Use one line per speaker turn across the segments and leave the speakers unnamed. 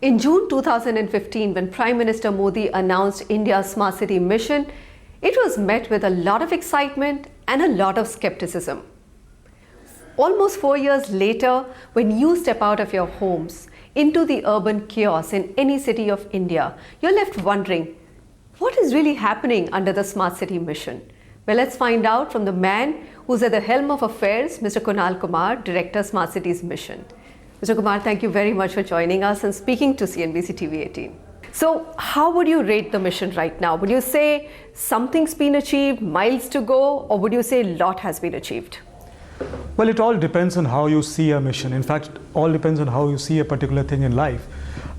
In June 2015, when Prime Minister Modi announced India's smart city mission, it was met with a lot of excitement and a lot of skepticism. Almost 4 years later, when you step out of your homes into the urban chaos in any city of India, you're left wondering, what is really happening under the smart city mission? Well, let's find out from the man who's at the helm of affairs, Mr. Kunal Kumar, Director, Smart Cities Mission. Mr. Kumar, thank you very much for joining us and speaking to CNBC TV 18. So, how would you rate the mission right now? Would you say something's been achieved, miles to go, or would you say a lot has been achieved?
Well, it all depends on how you see a mission. In fact, all depends on how you see a particular thing in life.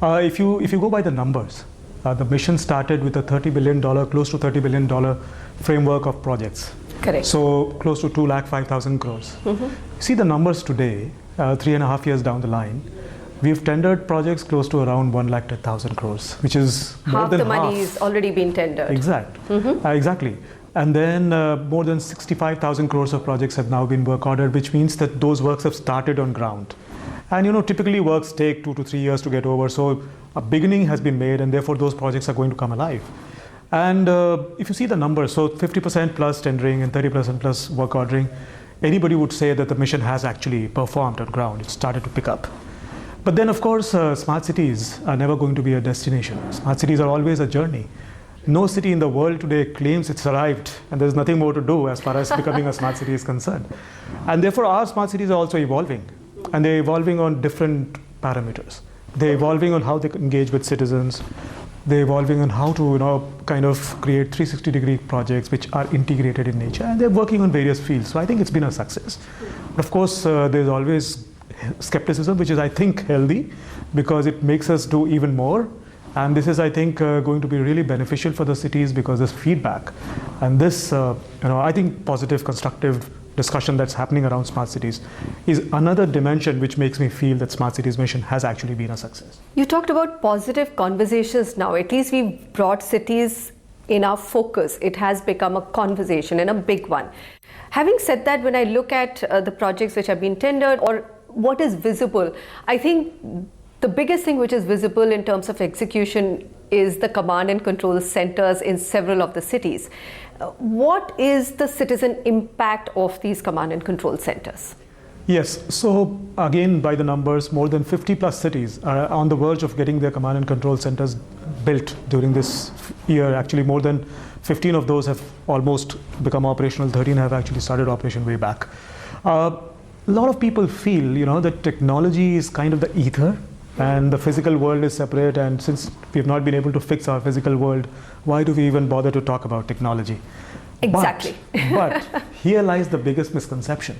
If you go by the numbers, the mission started with a $30 billion, close to $30 billion framework of projects.
Correct.
So close to 2,05,000 crores. See the numbers today, 3.5 years down the line, we've tendered projects close to around 1,10,000 crores, which is more
half
than
the
half.
money is already been tendered.
Exactly. And then more than 65,000 crores of projects have now been work ordered, which means that those works have started on ground. And typically works take 2 to 3 years to get over. So a beginning has been made, and therefore those projects are going to come alive. And if you see the numbers, so 50% plus tendering and 30% plus work ordering, anybody would say that the mission has actually performed on ground. It started to pick up. But then, of course, smart cities are never going to be a destination. Smart cities are always a journey. No city in the world today claims it's arrived, and there's nothing more to do as far as becoming a smart city is concerned. And therefore, our smart cities are also evolving, and they're evolving on different parameters. They're evolving on how they engage with citizens. They're evolving on how to, kind of create 360-degree projects which are integrated in nature, and they're working on various fields. So I think it's been a success. But of course, there's always skepticism, which is, I think, healthy, because it makes us do even more. And this is, I think, going to be really beneficial for the cities, because there's feedback. And this, I think, positive, constructive discussion that's happening around smart cities is another dimension which makes me feel that smart cities mission has actually been a success.
You talked about positive conversations now. At least we've brought cities in our focus. It has become a conversation, and a big one. Having said that, when I look at the projects which have been tendered or what is visible, I think the biggest thing which is visible in terms of execution is the command and control centers in several of the cities. What is the citizen impact of these command and control centers?
Yes, so again, by the numbers, more than 50 plus cities are on the verge of getting their command and control centers built during this year. Actually, more than 15 of those have almost become operational. 13 have actually started operation way back. A lot of people feel, that technology is kind of the ether, and the physical world is separate, and since we have not been able to fix our physical world, why do we even bother to talk about technology?
Exactly.
But here lies the biggest misconception,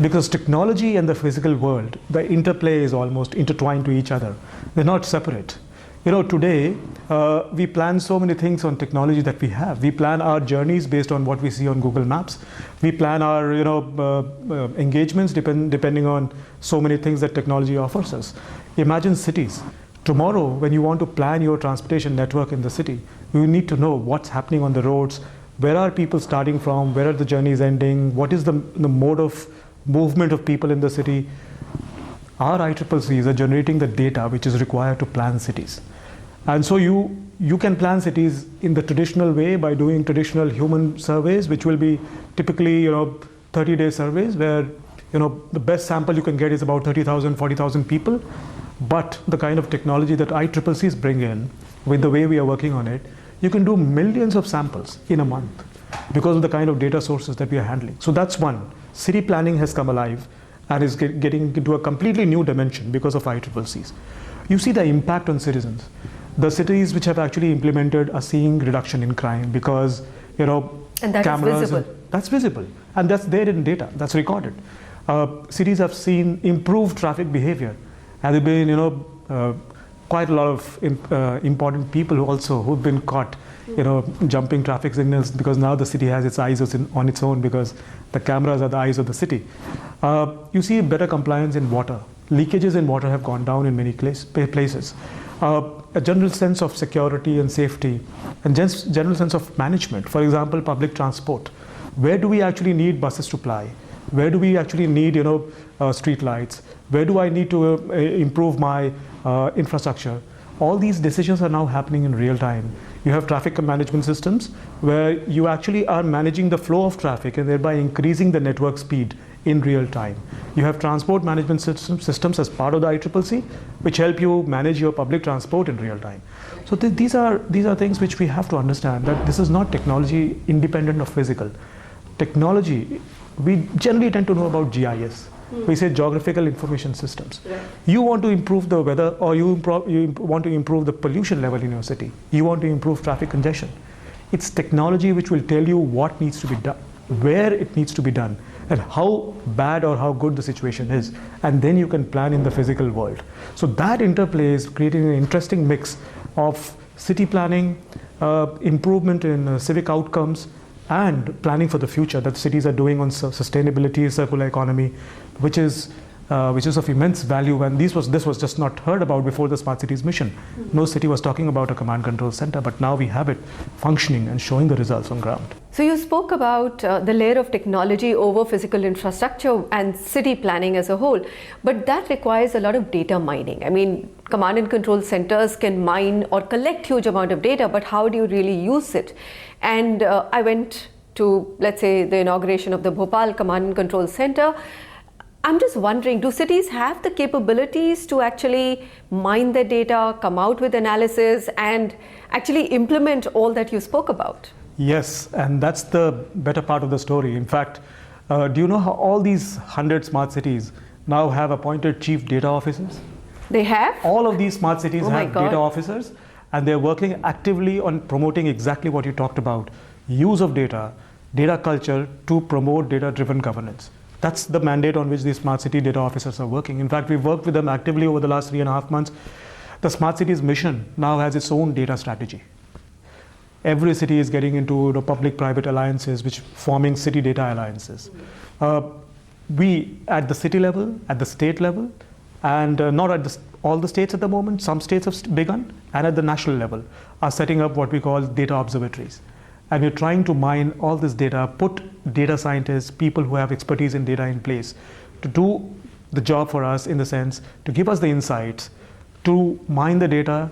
because technology and the physical world, the interplay is almost intertwined to each other. They're not separate. Today, we plan so many things on technology that we have. We plan our journeys based on what we see on Google Maps. We plan our, engagements depending on so many things that technology offers us. Imagine cities. Tomorrow, when you want to plan your transportation network in the city, you need to know what's happening on the roads, where are people starting from, where are the journeys ending, what is the mode of movement of people in the city. Our ICCCs are generating the data which is required to plan cities. And so you can plan cities in the traditional way by doing traditional human surveys, which will be typically 30-day surveys where the best sample you can get is about 30,000, 40,000 people. But the kind of technology that ICCCs bring in, with the way we are working on it, you can do millions of samples in a month because of the kind of data sources that we are handling. So that's one. City planning has come alive and is getting into a completely new dimension because of ICCCs. You see the impact on citizens. The cities which have actually implemented are seeing reduction in crime because,
and that
cameras.
Is visible.
That's visible. And that's there in data. That's recorded. Cities have seen improved traffic behavior. And there have been, quite a lot of important people who've been caught, jumping traffic signals, because now the city has its eyes on its own because the cameras are the eyes of the city. You see better compliance in water. Leakages in water have gone down in many places. A general sense of security and safety, and general sense of management. For example, public transport. Where do we actually need buses to ply? Where do we actually need, street lights? Where do I need to improve my infrastructure? All these decisions are now happening in real time. You have traffic management systems where you actually are managing the flow of traffic and thereby increasing the network speed in real time. You have transport management systems as part of the ICCC, which help you manage your public transport in real time. So these are things which we have to understand, that this is not technology independent of physical. Technology, we generally tend to know about GIS. We say geographical information systems. Right. You want to improve the weather, or you want to improve the pollution level in your city. You want to improve traffic congestion. It's technology which will tell you what needs to be done, where it needs to be done, and how bad or how good the situation is. And then you can plan in the physical world. So that interplay is creating an interesting mix of city planning, improvement in civic outcomes, and planning for the future that cities are doing on sustainability, circular economy, which is of immense value. And this was just not heard about before the Smart Cities mission. No city was talking about a command control center, but now we have it functioning and showing the results on ground.
So you spoke about the layer of technology over physical infrastructure and city planning as a whole, but that requires a lot of data mining. I mean, command and control centers can mine or collect huge amount of data, but how do you really use it? And I went to, let's say, the inauguration of the Bhopal Command and Control Center. I'm just wondering, do cities have the capabilities to actually mine their data, come out with analysis, and actually implement all that you spoke about?
Yes, and that's the better part of the story. In fact, do you know how all these 100 smart cities now have appointed chief data officers?
They have?
All of these smart cities have
God.
data officers, and they're working actively on promoting exactly what you talked about, use of data, data culture to promote data-driven governance. That's the mandate on which these smart city data officers are working. In fact, we've worked with them actively over the last 3.5 months. The Smart Cities mission now has its own data strategy. Every city is getting into public-private alliances, which forming city data alliances. We, at the city level, at the state level, and not at all the states at the moment, some states have begun, and at the national level, are setting up what we call data observatories. And we're trying to mine all this data, put data scientists, people who have expertise in data in place to do the job for us, in the sense to give us the insights, to mine the data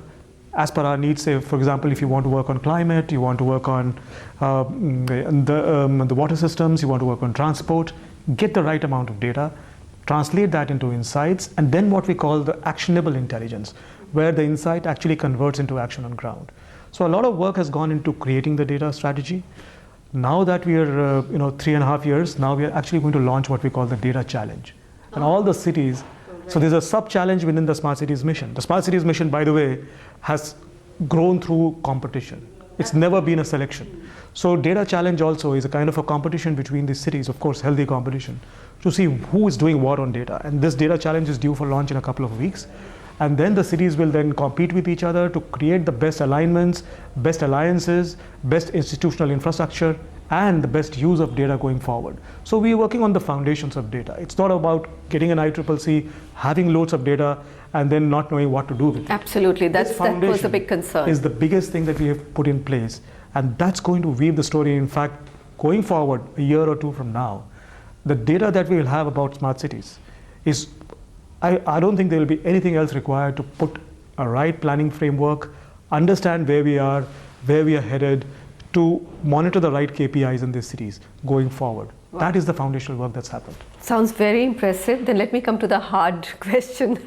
as per our needs. Say, for example, if you want to work on climate, you want to work on the water systems, you want to work on transport, get the right amount of data, translate that into insights, and then what we call the actionable intelligence, where the insight actually converts into action on ground. So a lot of work has gone into creating the data strategy. Now that we are 3.5 years, now we are actually going to launch what we call the data challenge. And all the cities, so there's a sub-challenge within the Smart Cities mission. The Smart Cities mission, by the way, has grown through competition. It's never been a selection. So data challenge also is a kind of a competition between these cities, of course, healthy competition, to see who is doing what on data. And this data challenge is due for launch in a couple of weeks. And then the cities will then compete with each other to create the best alignments, best alliances, best institutional infrastructure, and the best use of data going forward. So we are working on the foundations of data. It's not about getting an ICCC, having loads of data, and then not knowing what to do with it.
Absolutely, that was a big concern.
Is the biggest thing that we have put in place. And that's going to weave the story. In fact, going forward, a year or two from now, the data that we will have about smart cities is, I don't think there will be anything else required to put a right planning framework, understand where we are headed, to monitor the right KPIs in these cities going forward. Wow. That is the foundational work that's happened.
Sounds very impressive. Then let me come to the hard question.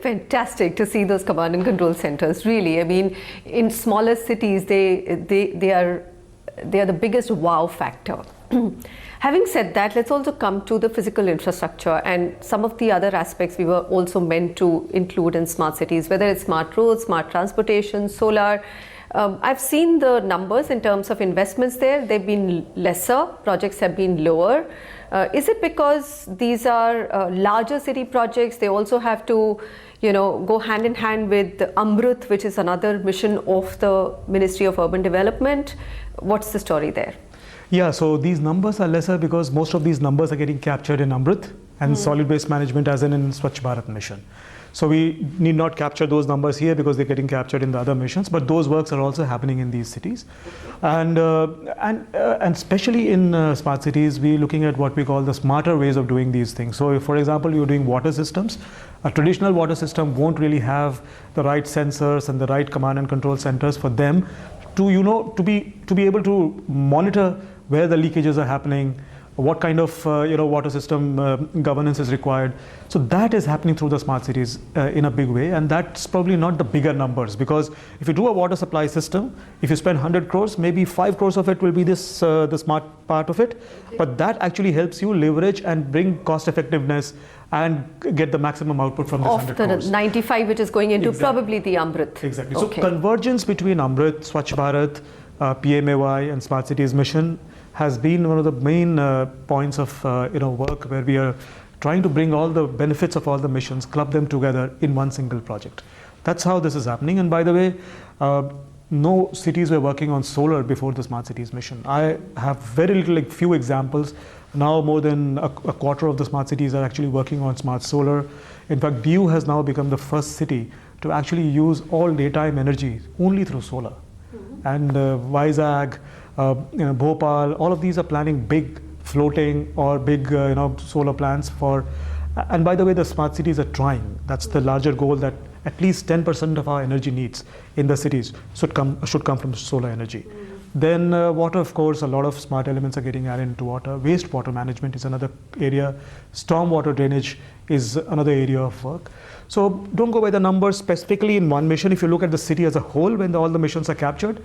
Fantastic to see those command and control centers. Really, I mean, in smaller cities, they are the biggest wow factor. Having said that, let's also come to the physical infrastructure and some of the other aspects we were also meant to include in smart cities, whether it's smart roads, smart transportation, solar. I've seen the numbers in terms of investments there. They've been lesser, projects have been lower. Is it because these are larger city projects? They also have to, go hand in hand with Amrut, which is another mission of the Ministry of Urban Development. What's the story there?
Yeah, so these numbers are lesser because most of these numbers are getting captured in Amrut and solid waste management, as in Swachh Bharat mission. So we need not capture those numbers here because they're getting captured in the other missions, but those works are also happening in these cities. And especially in smart cities, we're looking at what we call the smarter ways of doing these things. So if, for example, you're doing water systems, a traditional water system won't really have the right sensors and the right command and control centers for them to, to be able to monitor where the leakages are happening, what kind of water system governance is required. So that is happening through the smart cities in a big way, and that's probably not the bigger numbers, because if you do a water supply system, if you spend 100 crores, maybe 5 crores of it will be this the smart part of it, but that actually helps you leverage and bring cost effectiveness and get the maximum output from this 100 crores.
Of the 95 which is going into probably the Amrit.
Exactly. Okay. So convergence between Amrit, Swachh Bharat, PMAY and Smart Cities mission has been one of the main points of work, where we are trying to bring all the benefits of all the missions, club them together in one single project. That's how this is happening. And by the way, no cities were working on solar before the Smart Cities mission. I have very little, like few examples. Now more than a quarter of the smart cities are actually working on smart solar. In fact, Diu has now become the first city to actually use all daytime energy only through solar. Mm-hmm. And Vizag, Bhopal, all of these are planning big floating or big solar plants for. And by the way, the smart cities are trying. That's the larger goal, that at least 10% of our energy needs in the cities should come from solar energy. Mm-hmm. Then water, of course, a lot of smart elements are getting added into water. Wastewater management is another area. Stormwater drainage is another area of work. So don't go by the numbers specifically in one mission. If you look at the city as a whole, when all the missions are captured,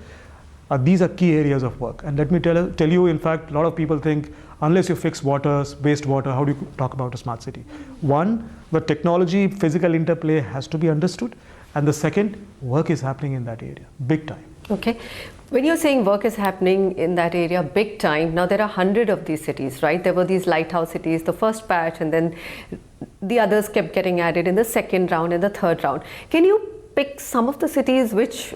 these are key areas of work. And let me tell you, in fact, a lot of people think unless you fix wastewater, how do you talk about a smart city? One, the technology, physical interplay has to be understood. And the second, work is happening in that area, big time.
Okay. When you're saying work is happening in that area big time, now there are 100 of these cities, right? There were these lighthouse cities, the first batch, and then the others kept getting added in the second round and the third round. Can you pick some of the cities which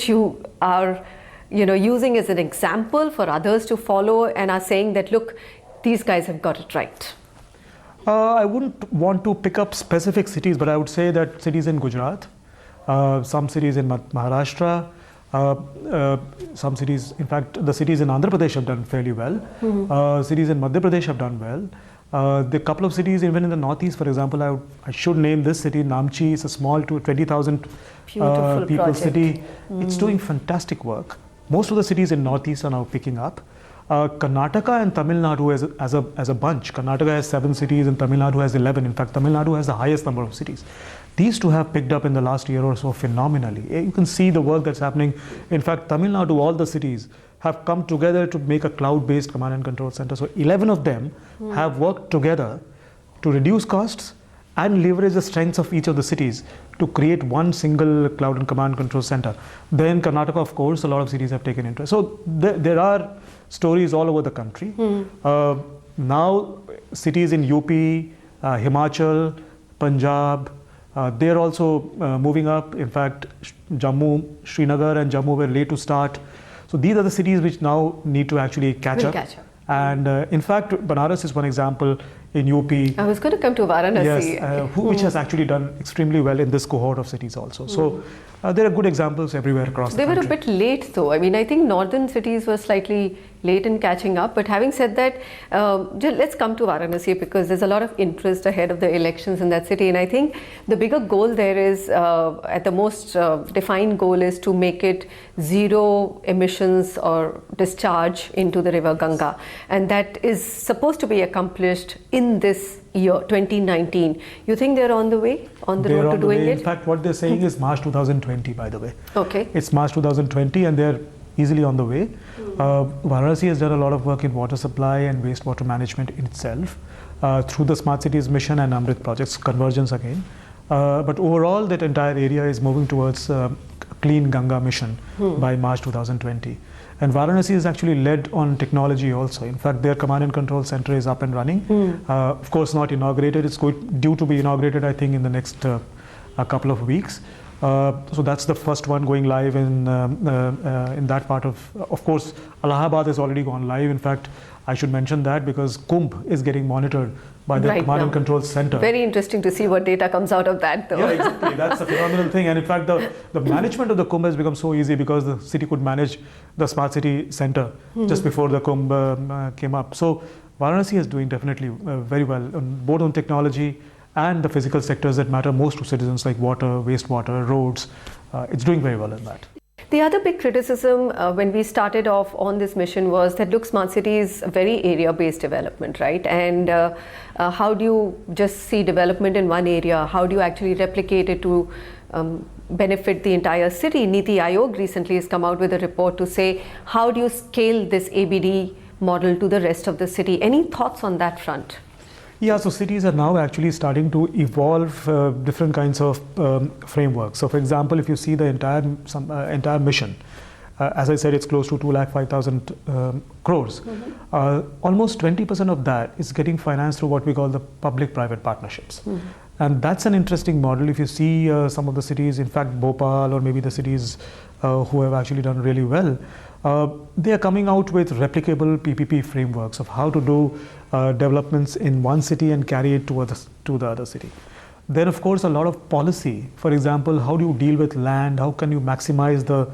you are using as an example for others to follow and are saying that, look, these guys have got it right?
I wouldn't want to pick up specific cities, but I would say that cities in Gujarat, some cities in Maharashtra, some cities, in fact, the cities in Andhra Pradesh have done fairly well. Mm-hmm. Cities in Madhya Pradesh have done well. The couple of cities even in the northeast, for example, I should name this city, Namchi. It's a small 20,000 people city. Mm. It's doing fantastic work. Most of the cities in northeast are now picking up. Karnataka and Tamil Nadu as a bunch. Karnataka has 7 cities and Tamil Nadu has 11. In fact, Tamil Nadu has the highest number of cities. These two have picked up in the last year or so phenomenally. You can see the work that's happening. In fact, Tamil Nadu, all the cities have come together to make a cloud-based command and control center. So 11 of them have worked together to reduce costs and leverage the strengths of each of the cities to create one single cloud and command control center. Then Karnataka, of course, a lot of cities have taken interest. So there are stories all over the country. Now cities in UP, Himachal, Punjab, they're also moving up. In fact, Jammu, Srinagar and Jammu were late to start. So these are the cities which now need to actually catch up. And in fact, Banaras is one example in UP.
I was going to come to Varanasi.
Yes, which has actually done extremely well in this cohort of cities also. So there are good examples everywhere across the country.
They were a bit late though. I mean, I think northern cities were slightly late in catching up. But having said that, let's come to Varanasi, because there's a lot of interest ahead of the elections in that city. And I think the bigger goal there is, at the most defined goal, is to make it zero emissions or discharge into the river Ganga. And that is supposed to be accomplished in this year, 2019. You think they're on the way, on the road to doing it?
In fact, what they're saying is March 2020, by the way.
Okay.
It's March 2020 and they're easily on the way. Varanasi has done a lot of work in water supply and wastewater management in itself through the Smart Cities mission and Amrit projects, convergence again. But overall, that entire area is moving towards clean Ganga mission by March 2020. And Varanasi is actually led on technology also. In fact, their command and control center is up and running. Of course, not inaugurated. It's due to be inaugurated, I think, in the next a couple of weeks. So that's the first one going live in that part of course, Allahabad has already gone live. In fact, I should mention that because Kumbh is getting monitored by the
Right
Command and
now.
Control Center.
Very interesting to see what data comes out of that, though.
Yeah, exactly. That's a phenomenal thing. And in fact, the management of the Kumbh has become so easy because the city could manage the smart city center just before the Kumbh came up. So Varanasi is doing definitely very well, both on technology and the physical sectors that matter most to citizens like water, wastewater, roads. It's doing very well in that.
The other big criticism when we started off on this mission was that, look, smart city is a very area-based development, right? And how do you just see development in one area? How do you actually replicate it to benefit the entire city? Niti Aayog recently has come out with a report to say, how do you scale this ABD model to the rest of the city? Any thoughts on that front?
Yeah, so cities are now actually starting to evolve different kinds of frameworks. So for example, if you see the entire mission, as I said, it's close to 205,000 crores. Almost 20% of that is getting financed through what we call the public-private partnerships. And that's an interesting model. If you see some of the cities, in fact, Bhopal or maybe the cities who have actually done really well, they are coming out with replicable PPP frameworks of how to do developments in one city and carry it to the other city. Then, of course, a lot of policy. For example, how do you deal with land? How can you maximize the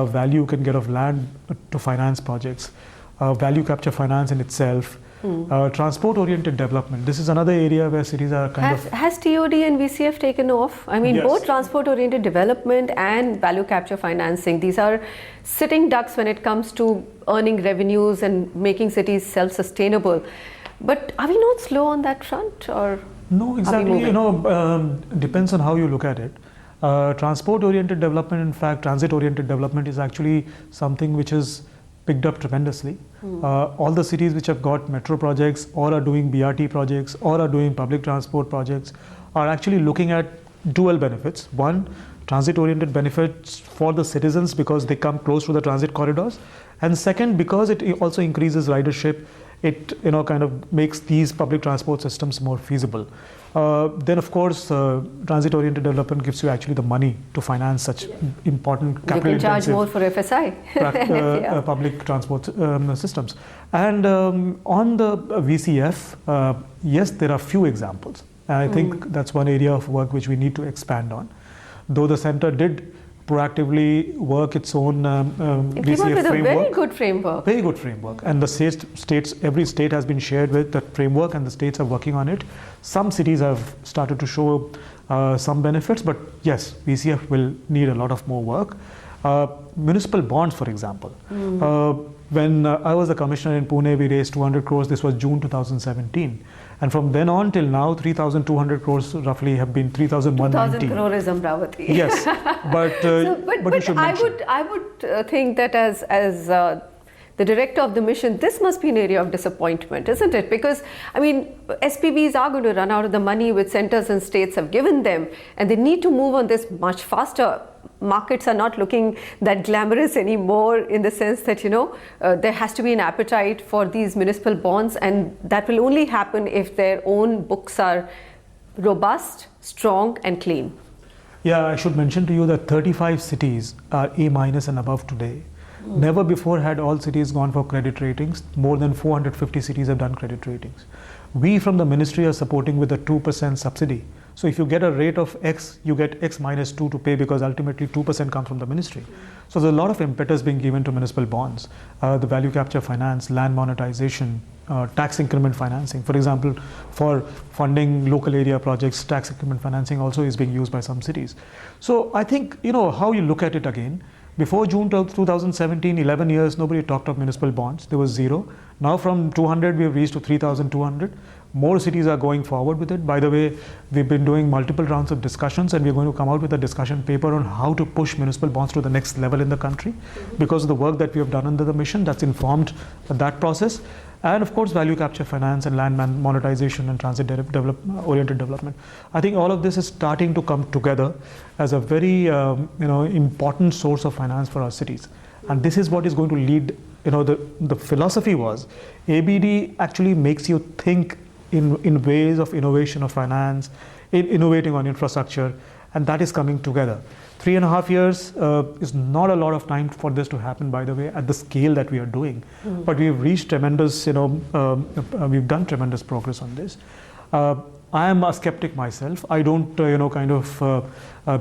value you can get of land to finance projects? Value capture finance in itself. Transport-oriented development. This is another area where cities are
Has TOD and VCF taken off? I mean,
Yes.
both transport-oriented development and value capture financing. These are sitting ducks when it comes to earning revenues and making cities self-sustainable. But are we not slow on that front, or?
No, exactly. Depends on how you look at it. Transport-oriented development, in fact, transit-oriented development is actually something which is picked up tremendously. All the cities which have got metro projects or are doing BRT projects or are doing public transport projects are actually looking at dual benefits. One, transit-oriented benefits for the citizens because they come close to the transit corridors. And second, because it also increases ridership, it kind of makes these public transport systems more feasible. Then, of course, transit-oriented development gives you actually the money to finance such important capital-intensive.
You can charge more for FSI.
Public transport systems. And on the VCF, yes, there are few examples. I think that's one area of work which we need to expand on. Though the center did proactively work its own VCF
came up with
framework.
a very good framework.
Very good framework. And the states, every state has been shared with that framework and the states are working on it. Some cities have started to show some benefits, but yes, VCF will need a lot of more work. Municipal bonds, for example. When I was the commissioner in Pune, we raised 200 crores. This was June 2017. And from then on till now, 3,200 crores roughly have been 3,190.
2,000 crore is Amravati.
Yes, but you should mention.
I would think that as the director of the mission, this must be an area of disappointment, isn't it? Because, I mean, SPVs are going to run out of the money which centers and states have given them, and they need to move on this much faster. Markets are not looking that glamorous anymore in the sense that, there has to be an appetite for these municipal bonds, and that will only happen if their own books are robust, strong and clean.
Yeah, I should mention to you that 35 cities are A- and above today. Never before had all cities gone for credit ratings. More than 450 cities have done credit ratings. We from the ministry are supporting with a 2% subsidy. So if you get a rate of X, you get X minus 2 to pay because ultimately 2% comes from the ministry. So there's a lot of impetus being given to municipal bonds, the value capture finance, land monetization, tax increment financing. For example, for funding local area projects, tax increment financing also is being used by some cities. So I think, how you look at it again, before June 2017, 11 years, nobody talked of municipal bonds. There was zero. Now from 200, we have reached to 3,200. More cities are going forward with it. By the way, we've been doing multiple rounds of discussions and we're going to come out with a discussion paper on how to push municipal bonds to the next level in the country. Because of the work that we have done under the mission, that's informed that process. And of course, value capture finance and land monetization and transit-oriented development. I think all of this is starting to come together as a very important source of finance for our cities. And this is what is going to lead, the philosophy was, ABD actually makes you think in ways of innovation of finance, innovating on infrastructure, and that is coming together. 3.5 years is not a lot of time for this to happen, by the way, at the scale that we are doing. But we've reached tremendous, we've done tremendous progress on this. I am a skeptic myself. I don't,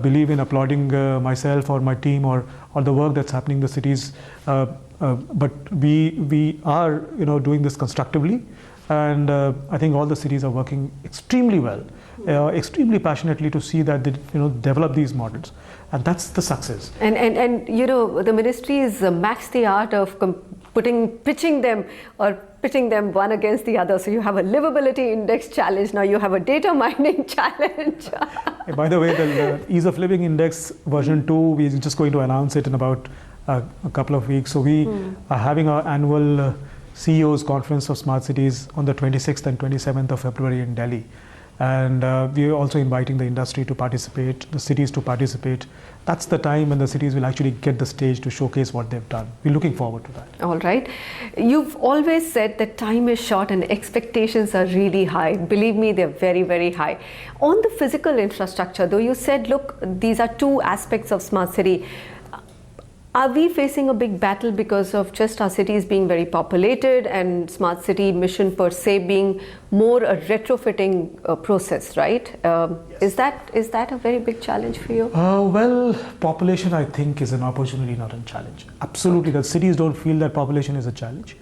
believe in applauding myself or my team or the work that's happening in the cities. But we are, doing this constructively, and I think all the cities are working extremely well, extremely passionately to see that they, develop these models, and that's the success.
And the ministry is maxed the art of pitching them one against the other. So you have a livability index challenge, now you have a data mining challenge.
By the way, the Ease of Living Index version 2, we're just going to announce it in about a couple of weeks. So we are having our annual CEOs conference of smart cities on the 26th and 27th of February in Delhi. And we are also inviting the industry to participate, the cities to participate. That's the time when the cities will actually get the stage to showcase what they've done. We're looking forward to that.
All right. You've always said that time is short and expectations are really high. Believe me, they're very, very high. On the physical infrastructure, though, you said, look, these are two aspects of smart city. Are we facing a big battle because of just our cities being very populated and smart city mission per se being more a retrofitting process, right? Yes. Is that a very big challenge for you?
Well, population, I think, is an opportunity, not a challenge. Absolutely, the cities don't feel that population is a challenge.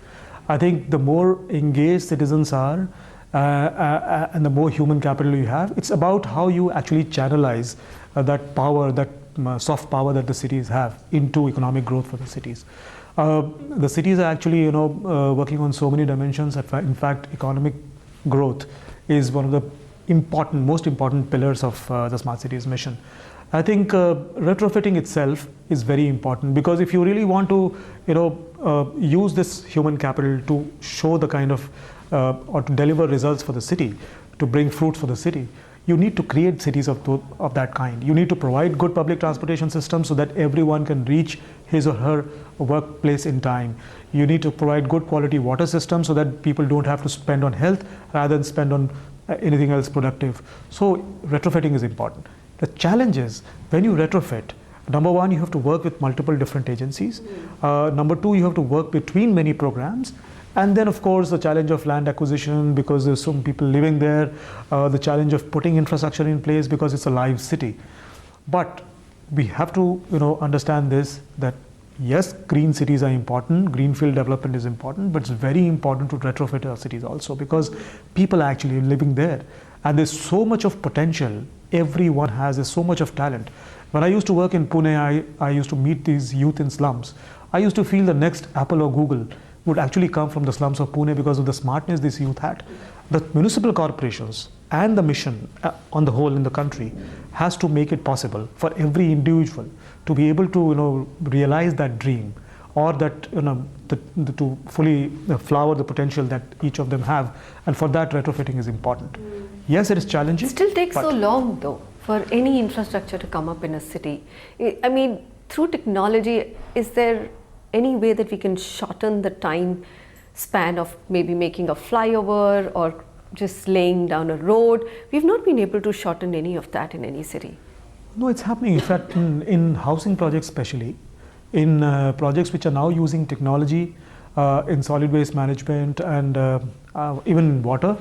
I think the more engaged citizens are and the more human capital you have, it's about how you actually channelize that power, that soft power that the cities have into economic growth for the cities. The cities are actually, working on so many dimensions. In fact, economic growth is one of the most important pillars of the smart cities mission. I think retrofitting itself is very important, because if you really want to, use this human capital to show the kind of or to deliver results for the city, to bring fruits for the city, you need to create cities of that kind. You need to provide good public transportation systems so that everyone can reach his or her workplace in time. You need to provide good quality water systems so that people don't have to spend on health rather than spend on anything else productive. So retrofitting is important. The challenge is, when you retrofit, number one, you have to work with multiple different agencies. Number two, you have to work between many programs. And then, of course, the challenge of land acquisition, because there's some people living there, the challenge of putting infrastructure in place because it's a live city. But we have to, understand this, that yes, green cities are important, greenfield development is important, but it's very important to retrofit our cities also, because people are actually living there. And there's so much of potential everyone has, there's so much of talent. When I used to work in Pune, I used to meet these youth in slums. I used to feel the next Apple or Google would actually come from the slums of Pune because of the smartness this youth had. The municipal corporations and the mission on the whole in the country has to make it possible for every individual to be able to realize that dream, or that to fully flower the potential that each of them have, and for that retrofitting is important. Yes, it is challenging.
It still takes so long though for any infrastructure to come up in a city. I mean, through technology, is there any way that we can shorten the time span of maybe making a flyover or just laying down a road? We've not been able to shorten any of that in any city.
No, it's happening. In fact, in housing projects especially, in projects which are now using technology in solid waste management and even water,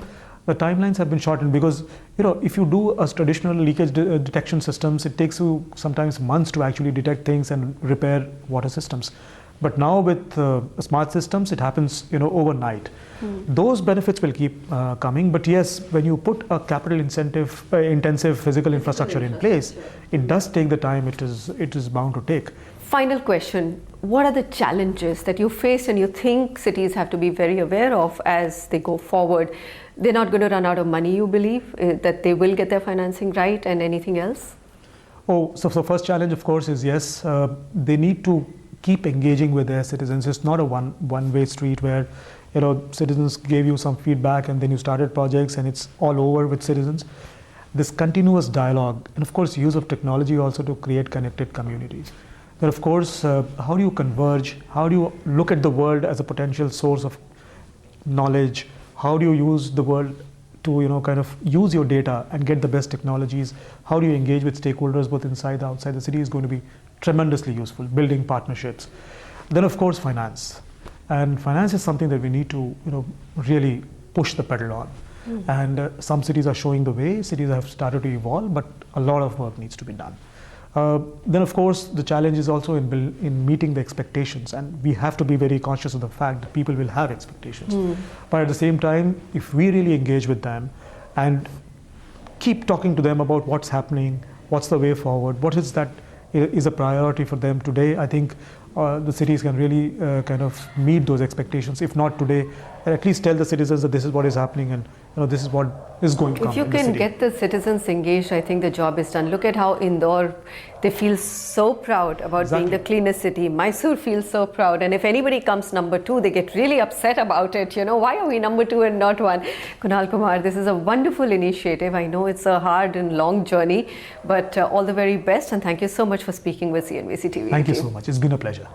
the timelines have been shortened, because if you do a traditional leakage detection systems, it takes you sometimes months to actually detect things and repair water systems. But now with smart systems, it happens overnight. Those benefits will keep coming. But yes, when you put a capital intensive physical infrastructure in place, it does take the time it is bound to take.
Final question. What are the challenges that you face and you think cities have to be very aware of as they go forward? They're not going to run out of money, you believe, that they will get their financing right, and anything else?
So the first challenge, of course, is yes, they need to keep engaging with their citizens. It's not a one-way street where citizens gave you some feedback and then you started projects and it's all over with citizens. This continuous dialogue, and of course use of technology also to create connected communities. Then of course, how do you converge? How do you look at the world as a potential source of knowledge? How do you use the world to kind of use your data and get the best technologies. How do you engage with stakeholders both inside and outside the city is going to be tremendously useful. Building partnerships. Then of course finance, and finance is something that we need to really push the pedal on. And some cities are showing the way. Cities have started to evolve, but a lot of work needs to be done. Then of course the challenge is also in meeting the expectations, and we have to be very conscious of the fact that people will have expectations. But at the same time, if we really engage with them and keep talking to them about what's happening, what's the way forward, what is that is a priority for them today, I think the cities can really kind of meet those expectations. If not today, at least tell the citizens that this is what is happening, and this is what is going to come.
If you can get the citizens engaged, I think the job is done. Look at how Indore, they feel so proud about being the cleanest city. Mysore feels so proud, and if anybody comes number 2, they get really upset about it. Why are we number 2 and not 1? Kunal Kumar, this is a wonderful initiative. I know it's a hard and long journey, but all the very best, and thank you so much for speaking with CNBC TV.
Thank you so much. It's been a pleasure.